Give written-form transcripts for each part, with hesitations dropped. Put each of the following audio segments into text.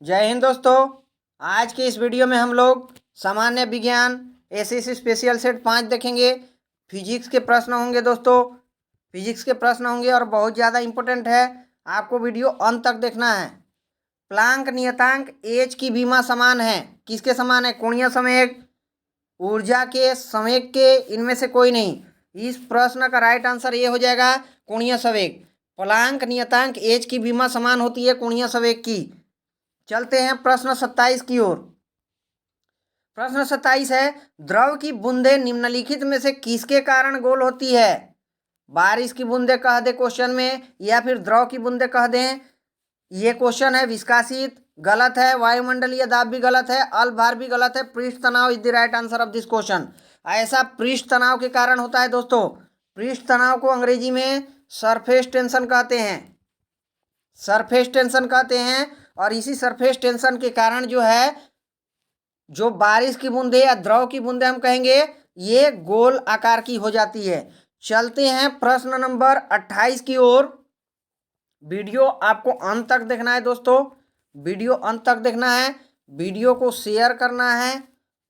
जय हिंद दोस्तों। आज के इस वीडियो में हम लोग सामान्य विज्ञान एसएससी स्पेशल सेट 5 देखेंगे। फिजिक्स के प्रश्न होंगे दोस्तों, फिजिक्स के प्रश्न होंगे और बहुत ज़्यादा इम्पोर्टेंट है। आपको वीडियो अंत तक देखना है। प्लांक नियतांक एच की विमा समान है। किसके समान है? कोणीय संवेग, ऊर्जा के, संवेग के, इनमें से कोई नहीं। इस प्रश्न का राइट आंसर ये हो जाएगा कोणीय संवेग। प्लांक नियतांक एच की विमा समान होती है कोणीय संवेग की। चलते हैं प्रश्न 27 की ओर। प्रश्न 27 है, द्रव की बूंदे निम्नलिखित में से किसके कारण गोल होती है? बारिश की बूंदे कह दे क्वेश्चन में, या फिर द्रव की बूंदे कह दें। ये क्वेश्चन है। विस्कासित गलत है, वायुमंडलीय दाब भी गलत है, अल्प भार भी गलत है। पृष्ठ तनाव is the right answer of this question. ऐसा पृष्ठ तनाव के कारण होता है दोस्तों। पृष्ठ तनाव को अंग्रेजी में सरफेस टेंशन कहते हैं, सरफेस टेंशन कहते हैं। और इसी सरफेस टेंशन के कारण जो है, जो बारिश की बूंदे या द्रव की बूंदे हम कहेंगे, ये गोल आकार की हो जाती है। चलते हैं प्रश्न नंबर 28 की ओर। वीडियो आपको अंत तक देखना है दोस्तों, वीडियो अंत तक देखना है। वीडियो को शेयर करना है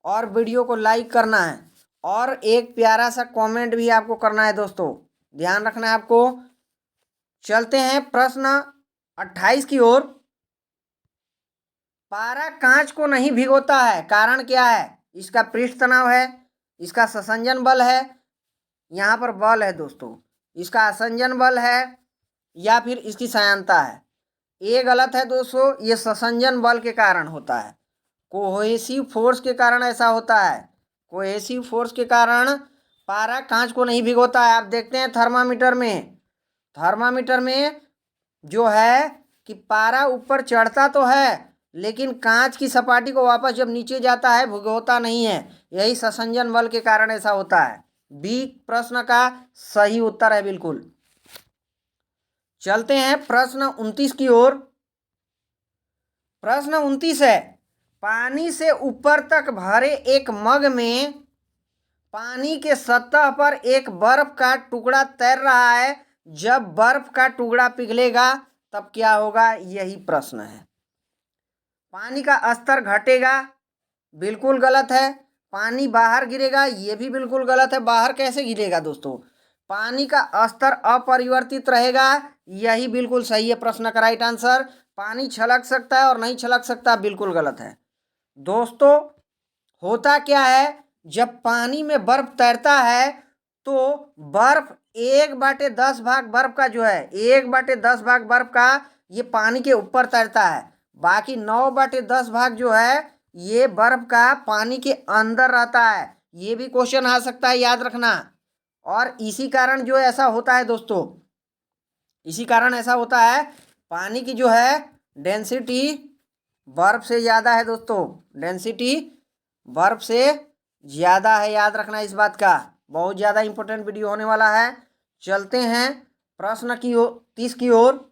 और वीडियो को लाइक करना है, और एक प्यारा सा कमेंट भी आपको करना है दोस्तों, ध्यान रखना है आपको। चलते हैं प्रश्न 28 की ओर। पारा कांच को नहीं भिगोता है, कारण क्या है? इसका पृष्ठ तनाव है, इसका संसंजन बल है, यहाँ पर बल है दोस्तों, इसका आसंजन बल है, या फिर इसकी सयांता है। ये गलत है दोस्तों, ये संसंजन बल के कारण होता है। कोहेसिव फोर्स के कारण ऐसा होता है। कोहेसिव फोर्स के कारण पारा कांच को नहीं भिगोता है। आप देखते हैं थर्मामीटर में, थर्मामीटर में जो है कि पारा ऊपर चढ़ता तो है, लेकिन कांच की सपाटी को वापस जब नीचे जाता है भिगोता नहीं है। यही संसंजन बल के कारण ऐसा होता है। बी प्रश्न का सही उत्तर है बिल्कुल। चलते हैं प्रश्न 29 की ओर। प्रश्न 29 है, पानी से ऊपर तक भरे एक मग में पानी के सतह पर एक बर्फ का टुकड़ा तैर रहा है। जब बर्फ का टुकड़ा पिघलेगा तब क्या होगा? यही प्रश्न है। पानी का स्तर घटेगा, बिल्कुल गलत है। पानी बाहर गिरेगा, ये भी बिल्कुल गलत है। बाहर कैसे गिरेगा दोस्तों? पानी का स्तर अपरिवर्तित रहेगा, यही बिल्कुल सही है प्रश्न का राइट आंसर। पानी छलक सकता है और नहीं छलक सकता, बिल्कुल गलत है दोस्तों। होता क्या है, जब पानी में बर्फ तैरता है तो बर्फ 1/10 भाग बर्फ का जो है, 1/10 भाग बर्फ का ये पानी के ऊपर तैरता है। बाकी 9/10 भाग जो है ये बर्फ का पानी के अंदर रहता है। ये भी क्वेश्चन आ सकता है, याद रखना। और इसी कारण जो ऐसा होता है दोस्तों, इसी कारण ऐसा होता है, पानी की जो है डेंसिटी बर्फ से ज़्यादा है दोस्तों, डेंसिटी बर्फ से ज़्यादा है। याद रखना इस बात का, बहुत ज़्यादा इंपॉर्टेंट वीडियो होने वाला है। चलते हैं प्रश्न की ओर 30 की ओर।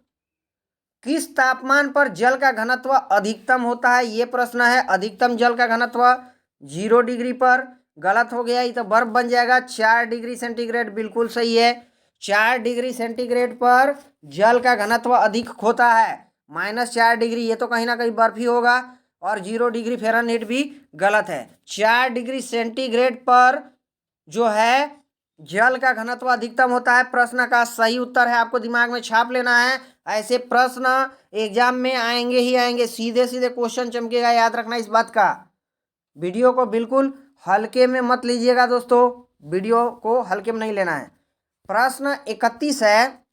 किस तापमान पर जल का घनत्व अधिकतम होता है? ये प्रश्न है। अधिकतम जल का घनत्व 0 डिग्री पर। गलत हो गया, ये तो बर्फ बन जाएगा। 4 डिग्री सेंटीग्रेड बिल्कुल सही है। 4 डिग्री सेंटीग्रेड पर जल का घनत्व अधिक होता है। -4 डिग्री ये तो कहीं ना कहीं बर्फ ही होगा। और 0 डिग्री फ़ारेनहाइट भी गलत है। 4 डिग्री सेंटीग्रेड पर जो है जल का घनत्व अधिकतम होता है। प्रश्न का सही उत्तर है, आपको दिमाग में छाप लेना है। ऐसे प्रश्न एग्जाम में आएंगे ही आएंगे, सीधे सीधे क्वेश्चन चमकेगा, याद रखना इस बात का। वीडियो को बिल्कुल हल्के में मत लीजिएगा दोस्तों, वीडियो को हल्के में नहीं लेना है। प्रश्न 31 है,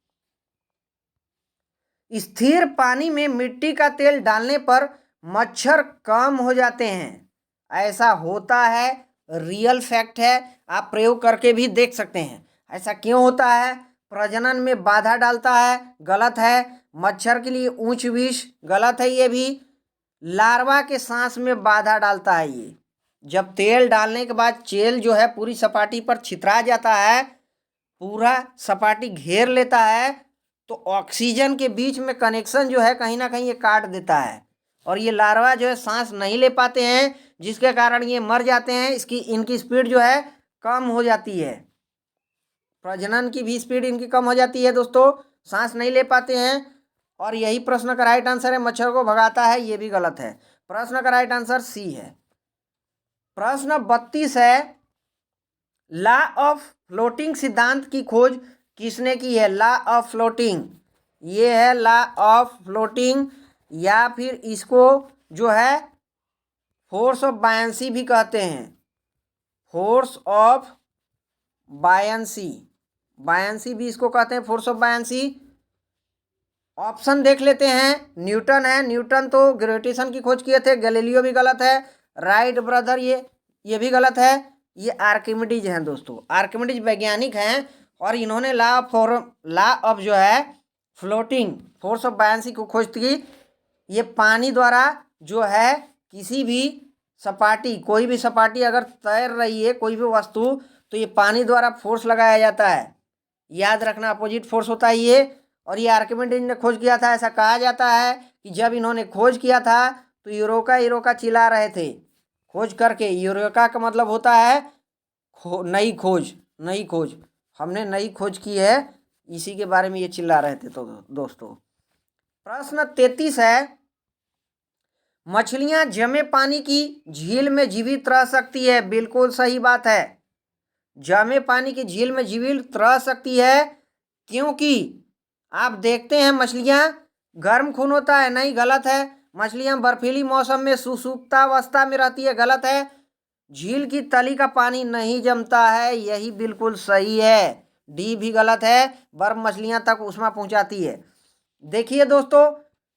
स्थिर पानी में मिट्टी का तेल डालने पर मच्छर कम हो जाते हैं। ऐसा होता है, रियल फैक्ट है, आप प्रयोग करके भी देख सकते हैं। ऐसा क्यों होता है? प्रजनन में बाधा डालता है, गलत है। मच्छर के लिए उच्च विष, गलत है ये भी। लार्वा के सांस में बाधा डालता है ये। जब तेल डालने के बाद तेल जो है पूरी सपाटी पर छितरा जाता है, पूरा सपाटी घेर लेता है, तो ऑक्सीजन के बीच में कनेक्शन जो है कहीं ना कहीं ये काट देता है, और ये लार्वा जो है सांस नहीं ले पाते हैं, जिसके कारण ये मर जाते हैं। इनकी स्पीड जो है कम हो जाती है, प्रजनन की भी स्पीड इनकी कम हो जाती है दोस्तों, सांस नहीं ले पाते हैं। और यही प्रश्न का राइट आंसर है। मच्छर को भगाता है, ये भी गलत है। प्रश्न का राइट आंसर सी है। प्रश्न 32 है, लॉ ऑफ फ्लोटिंग सिद्धांत की खोज किसने की है? लॉ ऑफ फ्लोटिंग, ये है लॉ ऑफ फ्लोटिंग, या फिर इसको जो है फोर्स ऑफ बायंसी भी कहते हैं। फोर्स ऑफ बायंसी, बायंसी भी इसको कहते हैं, फोर्स ऑफ बायंसी। ऑप्शन देख लेते हैं। न्यूटन है, न्यूटन तो ग्रेविटेशन की खोज किए थे। गैलीलियो भी गलत है। राइट ब्रदर ये भी गलत है। ये आर्किमिडीज हैं दोस्तों, आर्किमिडीज वैज्ञानिक हैं और इन्होंने लॉ ऑफ जो है फ्लोटिंग, फोर्स ऑफ बायंसी को खोज की। ये पानी द्वारा जो है किसी भी सपाटी, कोई भी सपाटी अगर तैर रही है कोई भी वस्तु, तो ये पानी द्वारा फोर्स लगाया जाता है। याद रखना, अपोजिट फोर्स होता है ये। और ये आर्किमिडीज ने खोज किया था। ऐसा कहा जाता है कि जब इन्होंने खोज किया था तो यूरोका यूरोका चिल्ला रहे थे। खोज करके, यूरोका का मतलब होता है नई खोज, नई खोज, हमने नई खोज की है, इसी के बारे में ये चिल्ला रहे थे। तो दोस्तों प्रश्न 33 है, मछलियां जमे पानी की झील में जीवित रह सकती है? बिल्कुल सही बात है, जमे पानी की झील में जीवित रह सकती है। क्योंकि आप देखते हैं मछलियां गर्म खून होता है, नहीं, गलत है। मछलियां बर्फीली मौसम में सुसुप्तावस्था में रहती है, गलत है। झील की तली का पानी नहीं जमता है, यही बिल्कुल सही है। डी भी गलत है, बर्फ मछलियां तक ऊष्मा पहुंचाती है। देखिए दोस्तों,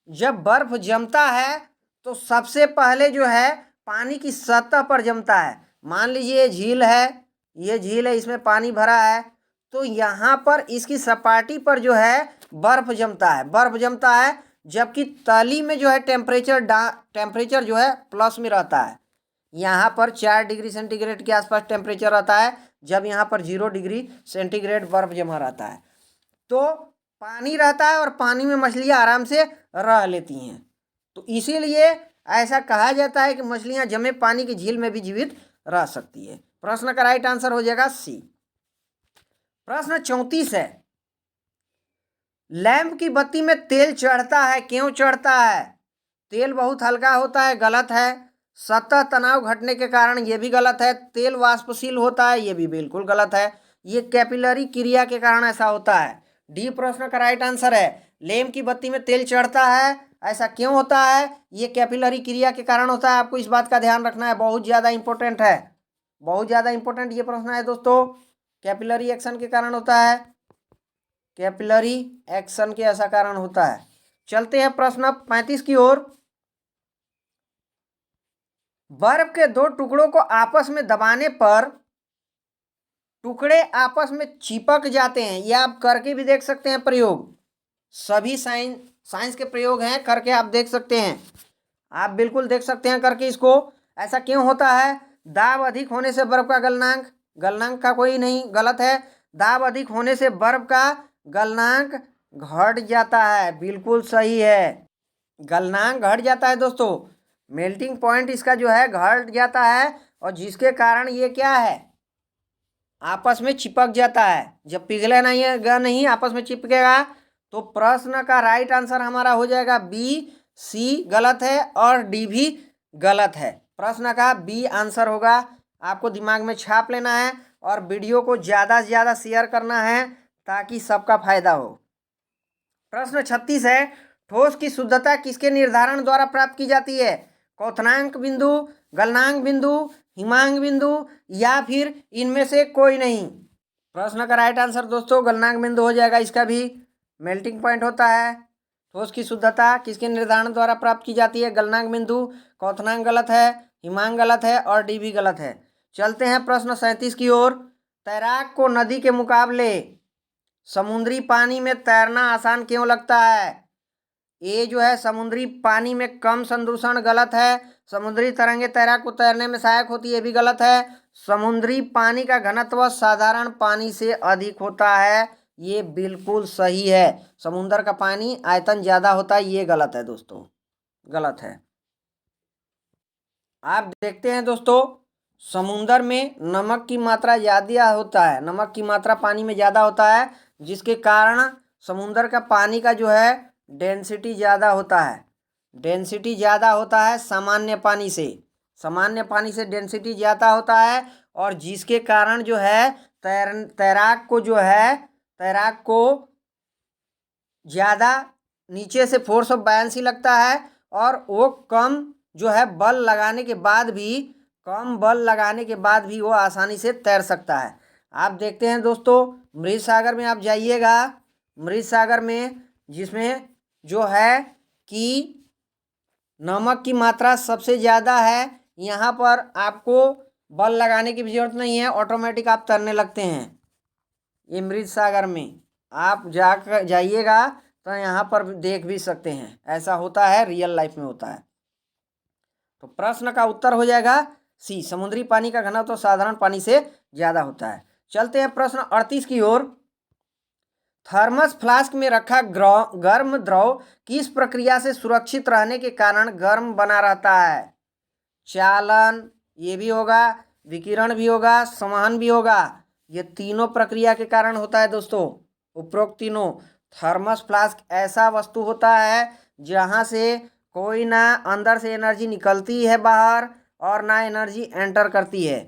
जब बर्फ जमता है तो सबसे पहले जो है पानी की सतह पर जमता है। मान लीजिए ये झील है, ये झील है, इसमें पानी भरा है, तो यहाँ पर इसकी सपाटी पर जो है बर्फ जमता है, बर्फ जमता है। जबकि तली में जो है टेम्परेचर जो है प्लस में रहता है। यहाँ पर 4 डिग्री सेंटीग्रेड के आसपास टेम्परेचर रहता है, जब यहाँ पर 0 डिग्री सेंटीग्रेड बर्फ जमा रहता है। तो पानी रहता है और पानी में मछलियाँ आराम से रह लेती हैं। तो इसीलिए ऐसा कहा जाता है कि मछलियाँ जमे पानी की झील में भी जीवित रह सकती है। प्रश्न का राइट आंसर हो जाएगा सी। प्रश्न 34 है, लैंप की बत्ती में तेल चढ़ता है, क्यों चढ़ता है? तेल बहुत हल्का होता है, गलत है। सतह तनाव घटने के कारण, ये भी गलत है। तेल वाष्पशील होता है, ये भी बिल्कुल गलत है। ये कैपिलरी क्रिया के कारण ऐसा होता है। डी प्रश्न का राइट आंसर है। लैंप की बत्ती में तेल चढ़ता है, ऐसा क्यों होता है? ये कैपिलरी क्रिया के कारण होता है। आपको इस बात का ध्यान रखना है, बहुत ज़्यादा इंपॉर्टेंट है, बहुत ज़्यादा इंपॉर्टेंट ये प्रश्न है दोस्तों। कैपिलरी एक्शन के कारण होता है, कैपिलरी एक्शन के ऐसा कारण होता है। चलते हैं प्रश्न 35 की ओर। बर्फ के 2 टुकड़ों को आपस में दबाने पर टुकड़े आपस में चिपक जाते हैं। ये आप करके भी देख सकते हैं प्रयोग, सभी साइंस के प्रयोग हैं, करके आप देख सकते हैं, आप बिल्कुल देख सकते हैं करके इसको। ऐसा क्यों होता है? दाब अधिक होने से बर्फ का गलनांक, गलनांक का कोई नहीं, गलत है। दाब अधिक होने से बर्फ का गलनांक घट जाता है, बिल्कुल सही है, गलनांक घट जाता है दोस्तों। मेल्टिंग पॉइंट इसका जो है घट जाता है, और जिसके कारण ये क्या है, आपस में चिपक जाता है। जब पिघले नहीं आपस में चिपकेगा। तो प्रश्न का राइट आंसर हमारा हो जाएगा बी। सी गलत है और डी भी गलत है। प्रश्न का बी आंसर होगा। आपको दिमाग में छाप लेना है और वीडियो को ज़्यादा से ज़्यादा शेयर करना है ताकि सबका फायदा हो। प्रश्न 36 है, ठोस की शुद्धता किसके निर्धारण द्वारा प्राप्त की जाती है? क्वथनांक बिंदु, गलनांक बिंदु, हिमांक बिंदु, या फिर इनमें से कोई नहीं? प्रश्न का राइट आंसर दोस्तों गलनांक बिंदु हो जाएगा। इसका भी मेल्टिंग पॉइंट होता है। ठोस की शुद्धता किसके निर्धारण द्वारा प्राप्त की जाती है? गलनांक बिंदु। क्वथनांक गलत है, हिमांक गलत है और डी भी गलत है। चलते हैं प्रश्न 37 की ओर। तैराक को नदी के मुकाबले समुद्री पानी में तैरना आसान क्यों लगता है? ये जो है समुद्री पानी में कम संदूषण, गलत है। समुद्री तरंगे तैराक को तैरने में सहायक होती है, ये भी गलत है। समुद्री पानी का घनत्व साधारण पानी से अधिक होता है, ये बिल्कुल सही है। समुद्र का पानी आयतन ज़्यादा होता है, ये गलत है दोस्तों, गलत है। आप देखते हैं दोस्तों, समुद्र में नमक की मात्रा ज़्यादा होता है, नमक की मात्रा पानी में ज़्यादा होता है, जिसके कारण समुद्र का पानी का जो है डेंसिटी ज़्यादा होता है, डेंसिटी ज़्यादा होता है सामान्य पानी से, सामान्य पानी से डेंसिटी ज़्यादा होता है, और जिसके कारण जो है तैराक को जो है, तैराक को ज़्यादा नीचे से फोर्स ऑफ बायंसी लगता है, और वो कम जो है बल लगाने के बाद भी, कम बल लगाने के बाद भी वो आसानी से तैर सकता है। आप देखते हैं दोस्तों, मृत सागर में आप जाइएगा, मृत सागर में जिसमें जो है कि नमक की मात्रा सबसे ज़्यादा है, यहाँ पर आपको बल लगाने की भी जरूरत नहीं है, ऑटोमेटिक आप तैरने लगते हैं। ये मृत सागर में आप जाकर जाइएगा तो यहाँ पर देख भी सकते हैं, ऐसा होता है, रियल लाइफ में होता है। तो प्रश्न का उत्तर हो जाएगा सी, समुद्री पानी का घनत्व तो साधारण पानी से ज़्यादा होता है। चलते हैं प्रश्न 38 की ओर। थर्मस फ्लास्क में रखा गर्म द्रव किस प्रक्रिया से सुरक्षित रहने के कारण गर्म बना रहता है? चालन ये भी होगा, विकिरण भी होगा, संवहन भी होगा। ये तीनों प्रक्रिया के कारण होता है दोस्तों, उपरोक्त तीनों। थर्मस फ्लास्क ऐसा वस्तु होता है जहाँ से कोई ना अंदर से एनर्जी निकलती है बाहर, और ना एनर्जी एंटर करती है,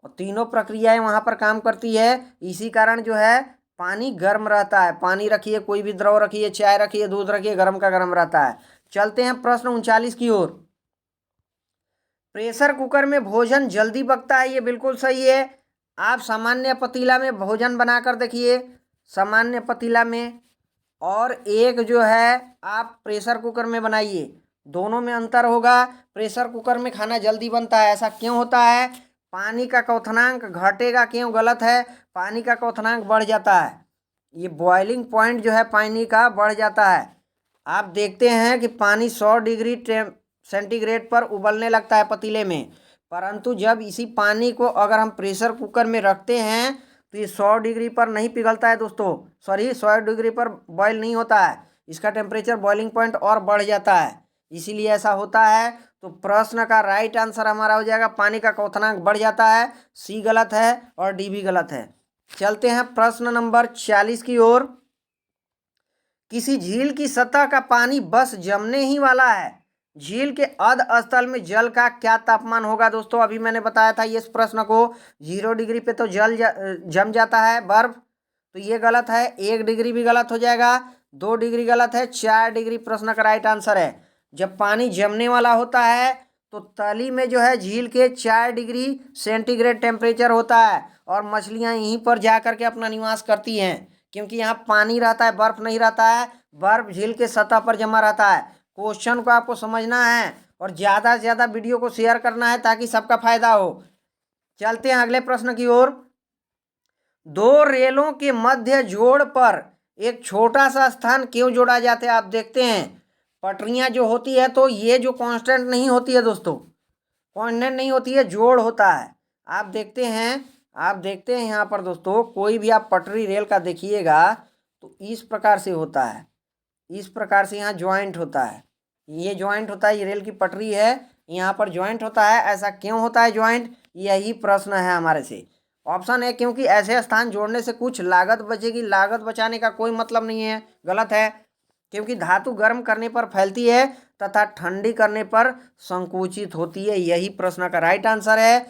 और तीनों प्रक्रियाएं वहाँ पर काम करती है। इसी कारण जो है पानी गर्म रहता है। पानी रखिए, कोई भी द्रव रखिए, चाय रखिए, दूध रखिए, गर्म का गर्म रहता है। चलते हैं प्रश्न 39 की ओर। प्रेशर कुकर में भोजन जल्दी पकता है, ये बिल्कुल सही है। आप सामान्य पतीला में भोजन बनाकर देखिए, सामान्य पतीला में, और एक जो है आप प्रेशर कुकर में बनाइए, दोनों में अंतर होगा। प्रेशर कुकर में खाना जल्दी बनता है, ऐसा क्यों होता है? पानी का क्वथनांक घटेगा, क्यों गलत है? पानी का क्वथनांक बढ़ जाता है, ये बॉइलिंग पॉइंट जो है पानी का बढ़ जाता है। आप देखते हैं कि पानी 100 डिग्री सेंटीग्रेड पर उबलने लगता है पतीले में, परंतु जब इसी पानी को अगर हम प्रेशर कुकर में रखते हैं तो ये 100 डिग्री पर नहीं पिघलता है दोस्तों, सॉरी 100 डिग्री पर बॉयल नहीं होता है, इसका टेम्परेचर बॉइलिंग पॉइंट और बढ़ जाता है, इसीलिए ऐसा होता है। तो प्रश्न का राइट आंसर हमारा हो जाएगा पानी का क्वथनांक बढ़ जाता है, सी गलत है और डी भी गलत है। चलते हैं प्रश्न नंबर 40 की ओर। किसी झील की सतह का पानी बस जमने ही वाला है, झील के अध स्थल में जल का क्या तापमान होगा? दोस्तों अभी मैंने बताया था इस प्रश्न को, 0 डिग्री पे तो जम जाता है बर्फ, तो ये गलत है। 1 डिग्री भी गलत हो जाएगा, 2 डिग्री गलत है, 4 डिग्री प्रश्न का राइट आंसर है। जब पानी जमने वाला होता है तो तली में जो है झील के 4 डिग्री सेंटीग्रेड टेम्परेचर होता है, और मछलियाँ यहीं पर जा करके अपना निवास करती हैं, क्योंकि यहाँ पानी रहता है, बर्फ नहीं रहता है, बर्फ झील के सतह पर जमा रहता है। क्वेश्चन को आपको समझना है और ज़्यादा से ज़्यादा वीडियो को शेयर करना है ताकि सबका फायदा हो। चलते हैं अगले प्रश्न की ओर। 2 रेलों के मध्य जोड़ पर एक छोटा सा स्थान क्यों जोड़ा जाता है? आप देखते हैं पटरियां जो होती है तो ये जो कांस्टेंट नहीं होती है दोस्तों, कांस्टेंट नहीं होती है, जोड़ होता है। आप देखते हैं यहाँ पर दोस्तों, कोई भी आप पटरी रेल का देखिएगा तो इस प्रकार से होता है, इस प्रकार से यहाँ ज्वाइंट होता है, ये ज्वाइंट होता है, ये रेल की पटरी है, यहाँ पर ज्वाइंट होता है। ऐसा क्यों होता है ज्वाइंट? यही प्रश्न है हमारे से। ऑप्शन है क्योंकि ऐसे स्थान जोड़ने से कुछ लागत बचेगी, लागत बचाने का कोई मतलब नहीं है, गलत है। क्योंकि धातु गर्म करने पर फैलती है तथा ठंडी करने पर संकुचित होती है, यही प्रश्न का राइट आंसर है।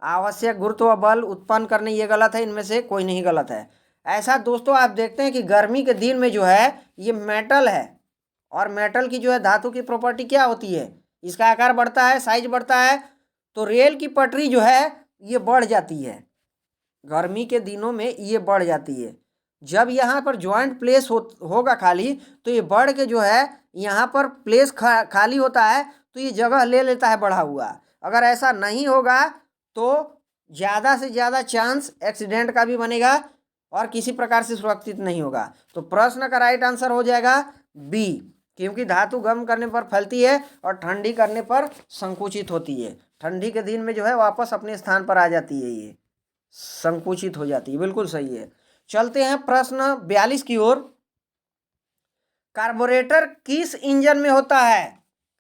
आवश्यक गुरुत्व बल उत्पन्न करने, ये गलत है, इनमें से कोई नहीं गलत है। ऐसा दोस्तों आप देखते हैं कि गर्मी के दिन में जो है ये मेटल है, और मेटल की जो है धातु की प्रॉपर्टी क्या होती है, इसका आकार बढ़ता है, साइज बढ़ता है, तो रेल की पटरी जो है ये बढ़ जाती है, गर्मी के दिनों में ये बढ़ जाती है। जब यहाँ पर ज्वाइंट प्लेस होगा खाली, तो ये बढ़ के जो है यहाँ पर प्लेस खाली होता है, तो ये जगह ले लेता है बढ़ा हुआ। अगर ऐसा नहीं होगा तो ज़्यादा से ज़्यादा चांस एक्सीडेंट का भी बनेगा और किसी प्रकार से सुरक्षित नहीं होगा। तो प्रश्न का राइट आंसर हो जाएगा बी, क्योंकि धातु गर्म करने पर फैलती है और ठंडी करने पर संकुचित होती है। ठंडी के दिन में जो है वापस अपने स्थान पर आ जाती है, ये संकुचित हो जाती है, बिल्कुल सही है। चलते हैं प्रश्न 42 की ओर। कार्बोरेटर किस इंजन में होता है?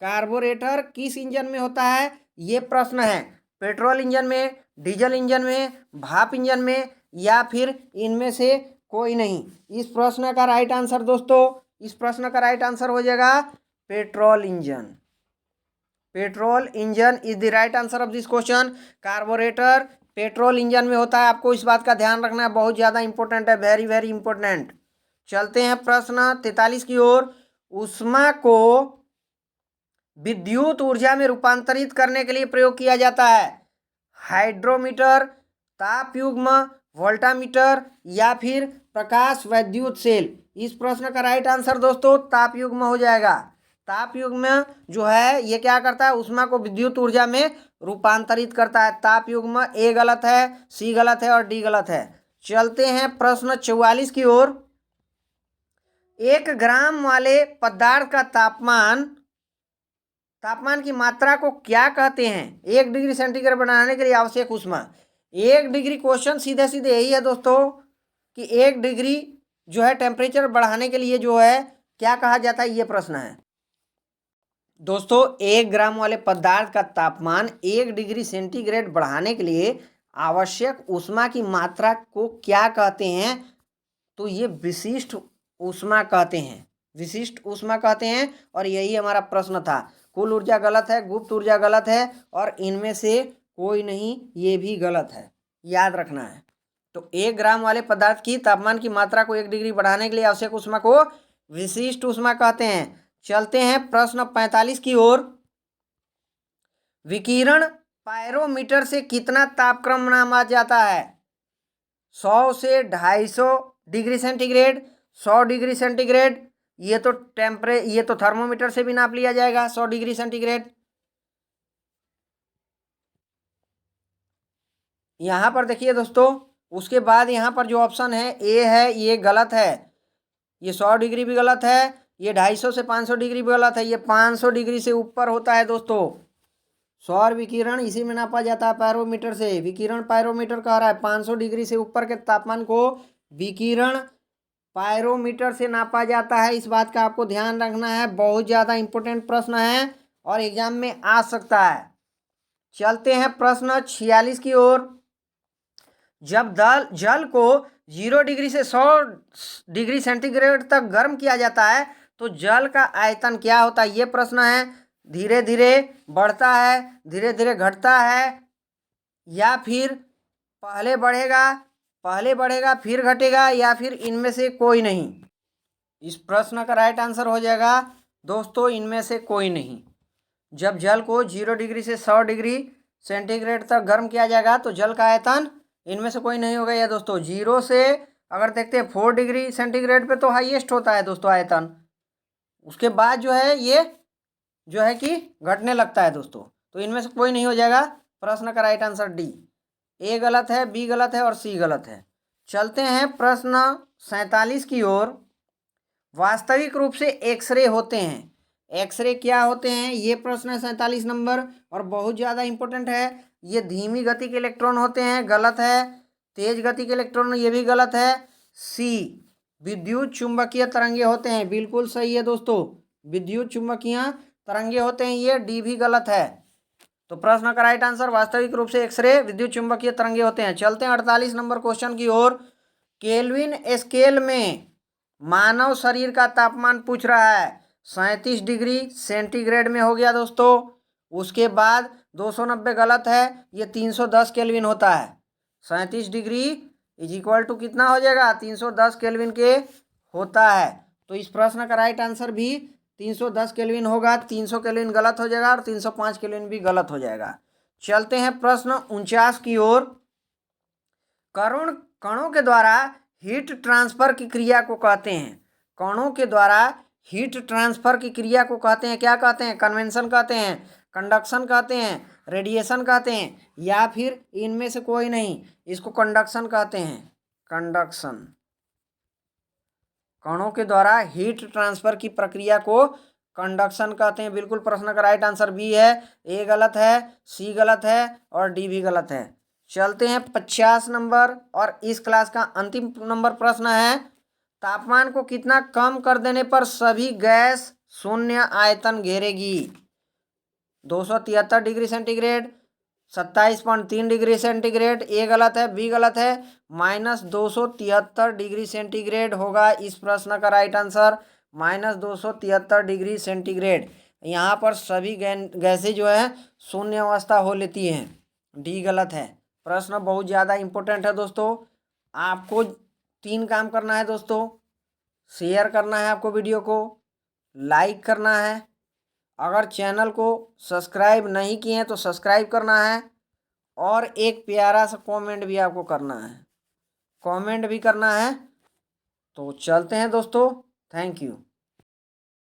कार्बोरेटर किस इंजन में होता है, ये प्रश्न है। पेट्रोल इंजन में, डीजल इंजन में, भाप इंजन में, या फिर इनमें से कोई नहीं? इस प्रश्न का राइट आंसर दोस्तों इस प्रश्न का राइट आंसर हो जाएगा petrol engine. Petrol engine is the right answer of this question. Carburettor petrol engine में होता है, आपको इस बात का ध्यान रखना है, बहुत ज़्यादा इंपॉर्टेंट है, वेरी वेरी इंपॉर्टेंट। चलते हैं प्रश्न 43 की ओर। ऊष्मा को विद्युत ऊर्जा में रूपांतरित करने के लिए प्रयोग किया जाता है। हाइड्रोमीटर, तापयुग्म, वोल्टामीटर या फिर प्रकाश वैद्युत सेल। इस प्रश्न का राइट आंसर दोस्तों तापयुग्म हो जाएगा। तापयुग्म जो है ये क्या करता है, ऊष्मा को विद्युत ऊर्जा में रूपांतरित करता है। तापयुग्म ए गलत है, सी गलत है और डी गलत है। चलते हैं प्रश्न 44 की ओर। 1 ग्राम वाले पदार्थ का तापमान की मात्रा को क्या कहते हैं? 1 डिग्री सेंटीग्रेड बनाने के लिए आवश्यक ऊष्मा। 1 डिग्री क्वेश्चन सीधे सीधे यही है दोस्तों कि 1 डिग्री जो है टेम्परेचर बढ़ाने के लिए जो है क्या कहा जाता है, ये प्रश्न है दोस्तों। 1 ग्राम वाले पदार्थ का तापमान 1 डिग्री सेंटीग्रेड बढ़ाने के लिए आवश्यक ऊष्मा की मात्रा को क्या कहते हैं? तो ये विशिष्ट ऊष्मा कहते हैं, विशिष्ट ऊष्मा कहते हैं। और यही हमारा प्रश्न था। कुल ऊर्जा गलत है, गुप्त ऊर्जा गलत है और इनमें से कोई नहीं, ये भी गलत है, याद रखना है। तो 1 ग्राम वाले पदार्थ की तापमान की मात्रा को 1 डिग्री बढ़ाने के लिए आवश्यक ऊष्मा को विशिष्ट ऊष्मा कहते हैं। चलते हैं प्रश्न 45 की ओर। विकिरण पायरोमीटर से कितना तापक्रम नापा जाता है? 100 से 250 डिग्री सेंटीग्रेड, 100 डिग्री सेंटीग्रेड। ये तो थर्मोमीटर से भी नाप लिया जाएगा 100 डिग्री सेंटीग्रेड। यहाँ पर देखिए दोस्तों, उसके बाद यहाँ पर जो ऑप्शन है ए है ये गलत है। ये 100 डिग्री भी गलत है, ये 250 से 500 डिग्री भी गलत है। ये 500 डिग्री से ऊपर होता है दोस्तों। सौर विकिरण इसी में नापा जाता है पायरोमीटर से। विकिरण पायरोमीटर कह रहा है 500 डिग्री से ऊपर के तापमान को विकिरण पायरोमीटर से नापा जाता है। इस बात का आपको ध्यान रखना है, बहुत ज़्यादा इंपॉर्टेंट प्रश्न है और एग्जाम में आ सकता है। चलते हैं प्रश्न 46 की ओर। जब जल को 0 डिग्री से 100 डिग्री सेंटीग्रेड तक गर्म किया जाता है तो जल का आयतन क्या होता है? ये प्रश्न है। धीरे धीरे बढ़ता है, धीरे धीरे घटता है या फिर पहले बढ़ेगा फिर घटेगा या फिर इनमें से कोई नहीं? इस प्रश्न का राइट आंसर हो जाएगा दोस्तों इनमें से कोई नहीं। जब जल को 0 डिग्री से 100 डिग्री सेंटीग्रेड तक गर्म किया जाएगा तो जल का आयतन इनमें से कोई नहीं होगा। या दोस्तों 0 से अगर देखते हैं 4 डिग्री सेंटीग्रेड पे तो हाईएस्ट होता है दोस्तों आयतन, उसके बाद जो है ये जो है कि घटने लगता है दोस्तों। तो इनमें से कोई नहीं हो जाएगा। प्रश्न का राइट आंसर डी। ए गलत है, बी गलत है और सी गलत है। चलते हैं प्रश्न 47 की ओर। वास्तविक रूप से एक्सरे होते हैं। एक्सरे क्या होते हैं ये प्रश्न है 47 नंबर और बहुत ज़्यादा इंपॉर्टेंट है। ये धीमी गति के इलेक्ट्रॉन होते हैं, गलत है। तेज गति के इलेक्ट्रॉन, ये भी गलत है। सी विद्युत चुंबकीय तरंगे होते हैं, बिल्कुल सही है दोस्तों, विद्युत चुंबकीय तरंगे होते हैं। ये डी भी गलत है। तो प्रश्न का राइट आंसर वास्तविक रूप से एक्सरे विद्युत चुंबकीय तरंगे होते हैं। चलते हैं 48 नंबर क्वेश्चन की ओर। केल्विन स्केल में मानव शरीर का तापमान पूछ रहा है। 37 डिग्री सेंटीग्रेड में हो गया दोस्तों। उसके बाद 290 गलत है, ये 310 केल्विन होता है। 37 डिग्री इज इक्वल टू कितना हो जाएगा? 310 केल्विन के होता है। तो इस प्रश्न का राइट आंसर भी 310 केल्विन होगा। 300 केल्विन गलत हो जाएगा और 305 केल्विन भी गलत हो जाएगा। चलते हैं प्रश्न 49 की ओर। कणों के द्वारा हीट ट्रांसफर की क्रिया को कहते हैं। कणों के द्वारा हीट ट्रांसफर की क्रिया को कहते हैं, क्या कहते हैं? कन्वेंशन कहते हैं, कंडक्शन कहते हैं, रेडिएशन कहते हैं या फिर इनमें से कोई नहीं? इसको कंडक्शन कहते हैं, कंडक्शन। कणों के द्वारा हीट ट्रांसफर की प्रक्रिया को कंडक्शन कहते हैं। बिल्कुल प्रश्न का राइट आंसर बी है। ए गलत है, सी गलत है और डी भी गलत है। चलते हैं 50 नंबर और इस क्लास का अंतिम नंबर प्रश्न है। तापमान को कितना कम कर देने पर सभी गैस शून्य आयतन घेरेगी? 273 डिग्री सेंटीग्रेड, 27.3 डिग्री सेंटीग्रेड। ए गलत है, बी गलत है। -273 डिग्री सेंटीग्रेड होगा इस प्रश्न का राइट आंसर। -273 degree centigrade. यहाँ पर सभी गैसें जो है शून्य अवस्था हो लेती हैं। डी गलत है। प्रश्न बहुत ज़्यादा इम्पोर्टेंट है दोस्तों। आपको 3 काम करना है दोस्तों। शेयर करना है आपको वीडियो को, लाइक करना है, अगर चैनल को सब्सक्राइब नहीं किए हैं तो सब्सक्राइब करना है, और एक प्यारा सा कमेंट भी आपको करना है। कमेंट भी करना है। तो चलते हैं दोस्तों। Thank you.